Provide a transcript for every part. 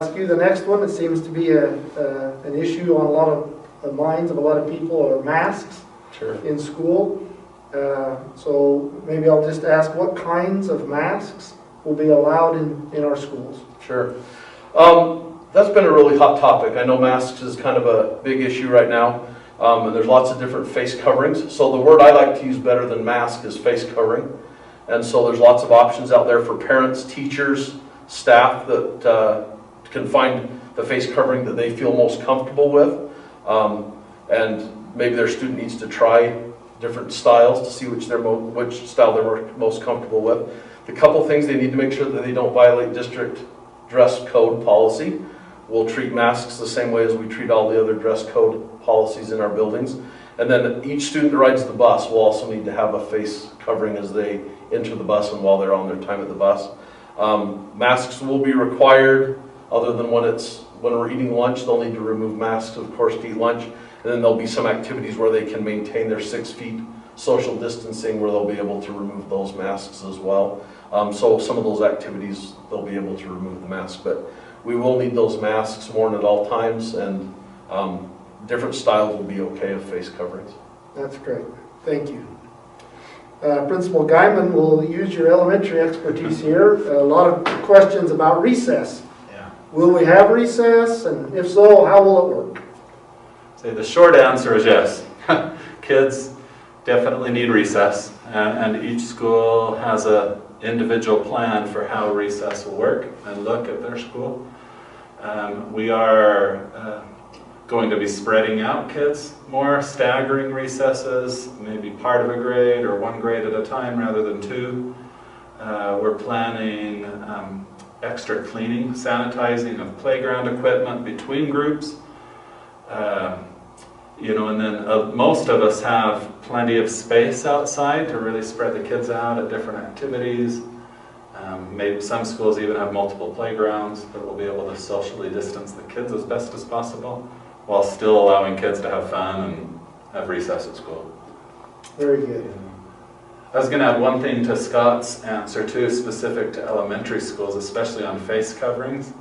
Ask you the next one. It seems to be an issue on a lot of the minds of a lot of people are masks in school. So maybe I'll just ask, what kinds of masks will be allowed in our schools? Sure. That's been a really hot topic. I know masks is kind of a big issue right now, and there's lots of different face coverings. So the word I like to use better than mask is face covering. And so there's lots of options out there for parents, teachers, staff that can find the face covering that they feel most comfortable with. And maybe their student needs to try different styles to see which style they're most comfortable with. The couple things they need to make sure that they don't violate district dress code policy. We'll treat masks the same way as we treat all the other dress code policies in our buildings. And then each student that rides the bus will also need to have a face covering as they enter the bus and while they're on their time at the bus. Masks will be required other than when we're eating lunch. They'll need to remove masks, of course, to eat lunch. And then there'll be some activities where they can maintain their 6 feet social distancing where they'll be able to remove those masks as well. So some of those activities, they'll be able to remove the mask. But we will need those masks worn at all times, and different styles will be okay of face coverings. That's great. Thank you. Principal Guyman will use your elementary expertise here. A lot of questions about recess. Yeah. Will we have recess? And if so, how will it work? So the short answer is yes. Kids definitely need recess, and each school has an individual plan for how recess will work and look at their school. We are going to be spreading out kids more, staggering recesses, maybe part of a grade or one grade at a time rather than two. We're planning extra cleaning, sanitizing of playground equipment between groups. And then most of us have plenty of space outside to really spread the kids out at different activities. Maybe some schools even have multiple playgrounds, but we'll be able to socially distance the kids as best as possible while still allowing kids to have fun and have recess at school. Very good. I was going to add one thing to Scott's answer too, specific to elementary schools, especially on face coverings,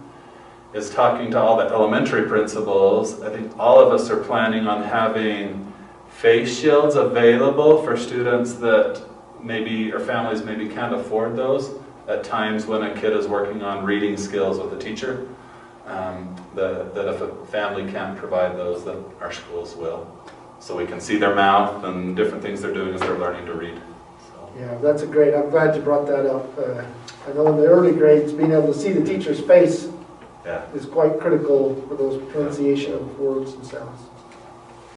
is talking to all the elementary principals. I think all of us are planning on having face shields available for students that maybe, or families maybe can't afford those at times when a kid is working on reading skills with a teacher. That if a family can't provide those, then our schools will. So we can see their mouth and different things they're doing as they're learning to read. So. Yeah, that's great. I'm glad you brought that up. I know in the early grades, being able to see the teacher's face is quite critical for those pronunciation of words and sounds.